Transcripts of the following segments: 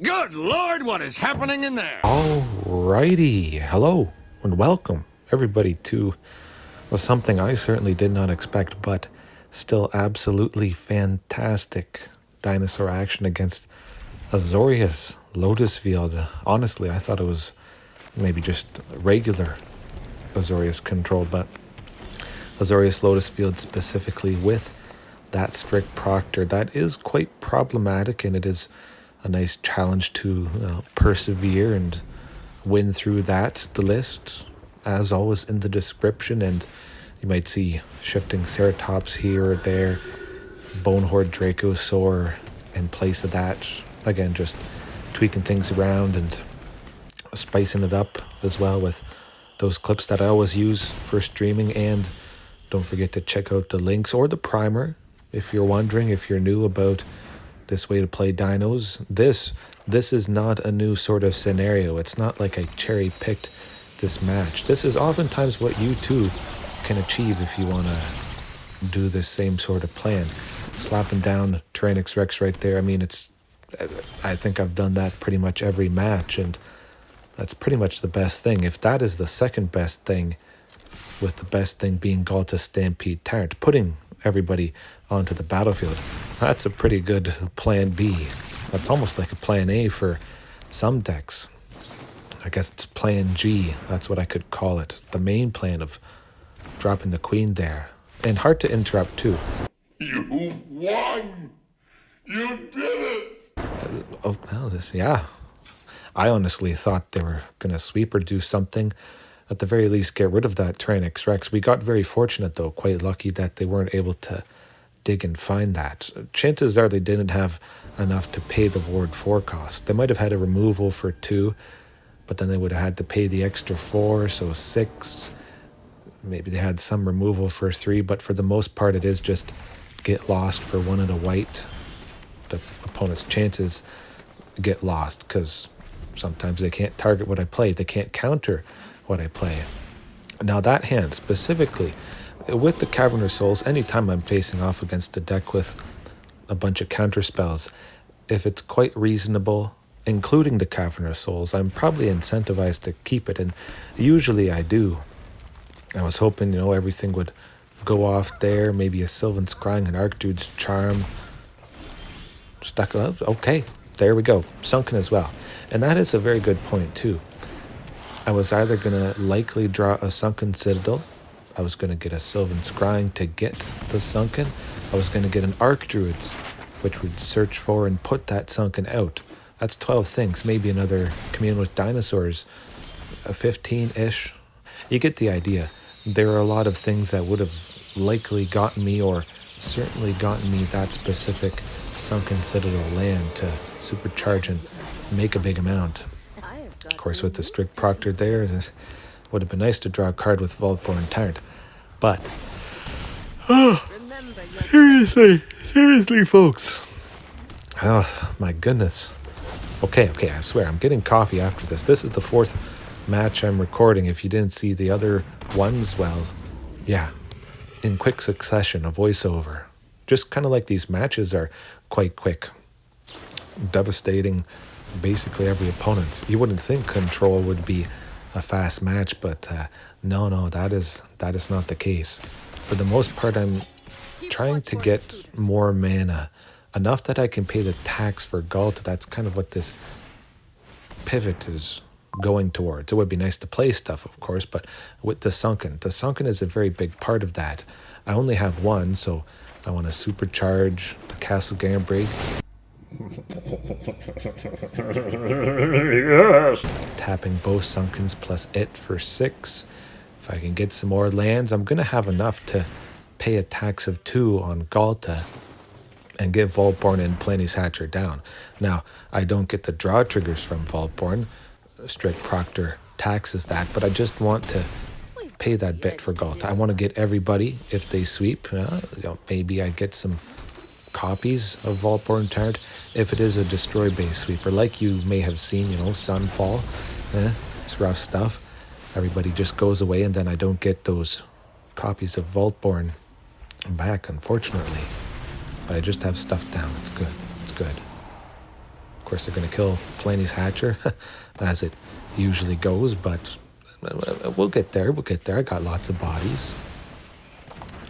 Good Lord, what is happening in there? Alrighty, hello and welcome everybody to something I certainly did not expect, but still absolutely fantastic dinosaur action against Azorius Lotus Field. Honestly, I thought it was maybe just regular Azorius control, but Azorius Lotus Field specifically with that strict proctor, that is quite problematic, and it is a nice challenge to persevere and win through that. The list, as always, in the description, and you might see shifting Ceratops here or there, Bonehoard Dracosaur in place of that. Again, just tweaking things around and spicing it up as well with those clips that I always use for streaming. And don't forget to check out the links or the primer if you're wondering, if you're new about this way to play dinos. This is not a new sort of scenario. It's not like I cherry-picked this match. This is oftentimes what you too can achieve if you want to do this same sort of plan. Slapping down Tyrranax Rex right there. I mean, I think I've done that pretty much every match, and that's pretty much the best thing. If that is the second best thing, with the best thing being Ghalta Stampede Tyrant, putting everybody onto the battlefield, that's a pretty good plan B. That's almost like a plan A for some decks. I guess it's plan G, that's what I could call it. The main plan of dropping the queen there. And hard to interrupt too. You won! You did it! Yeah. I honestly thought they were going to sweep or do something. At the very least, get rid of that Tyrranax Rex. We got very fortunate, though, quite lucky that they weren't able to dig and find that. Chances are they didn't have enough to pay the Ward 4 cost. They might have had a removal for 2, but then they would have had to pay the extra 4, so 6. Maybe they had some removal for 3, but for the most part, it is just get lost for 1 and a white. The opponent's chances get lost because sometimes they can't target what I play. They can't counter what I play. Now that hand specifically, with the Cavern of Souls, anytime I'm facing off against a deck with a bunch of counter spells, if it's quite reasonable, including the Cavern of Souls, I'm probably incentivized to keep it, and usually I do. I was hoping, everything would go off there, maybe a Sylvan Scrying, an Archdruid's Charm. Stuck up, okay, there we go, Sunken as well. And that is a very good point too. I was either going to likely draw a Sunken Citadel, I was going to get a Sylvan Scrying to get the Sunken, I was going to get an Archdruid's, which would search for and put that Sunken out. That's 12 things, maybe another Commune with Dinosaurs, a 15-ish. You get the idea. There are a lot of things that would have likely gotten me, or certainly gotten me, that specific Sunken Citadel land to supercharge and make a big amount. Of course, with the strict proctor there, it would have been nice to draw a card with Vaultborn Tyrant. But, seriously, folks. Oh, my goodness. Okay, I swear, I'm getting coffee after this. This is the 4th match I'm recording. If you didn't see the other ones, well, yeah, in quick succession, a voiceover. Just kind of like these matches are quite quick. Devastating basically every opponent. You wouldn't think control would be a fast match, but no, that is not the case. For the most part, I'm trying to get more mana, enough that I can pay the tax for Ghalta. That's kind of what this pivot is going towards. It would be nice to play stuff, of course, but with the Sunken is a very big part of that. I only have 1, so I want to supercharge the Castle Garenbrig. Yes! Tapping both Sunkens plus it for 6. If I can get some more lands, I'm going to have enough to pay a tax of 2 on Ghalta and get Vaultborn and Palani's Hatcher down. Now, I don't get the draw triggers from Vaultborn. Strict proctor taxes that, but I just want to pay that bit for Ghalta. I want to get everybody, if they sweep, maybe I get some copies of Vaultborn Tyrant. If it is a destroy base sweeper, like you may have seen, Sunfall, it's rough stuff. Everybody just goes away, and then I don't get those copies of Vaultborn back, unfortunately. But I just have stuff down. It's good. course, they're going to kill Palani's Hatcher, as it usually goes, but we'll get there. We'll get there. I got lots of bodies.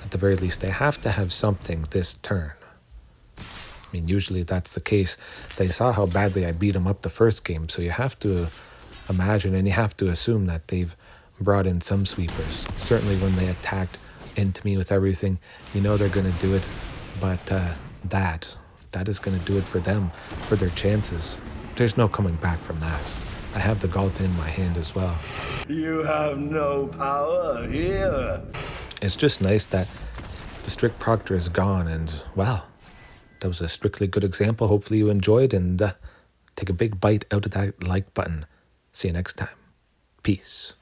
At the very least, they have to have something this turn. I mean, usually that's the case. They saw how badly I beat them up the first game, so you have to imagine and you have to assume that they've brought in some sweepers. Certainly when they attacked into me with everything, you know they're going to do it, but that is going to do it for them, for their chances. There's no coming back from that. I have the Ghalta in my hand as well. You have no power here. It's just nice that the strict proctor is gone, and well, that was a strictly good example. Hopefully you enjoyed, and take a big bite out of that like button. See you next time. Peace.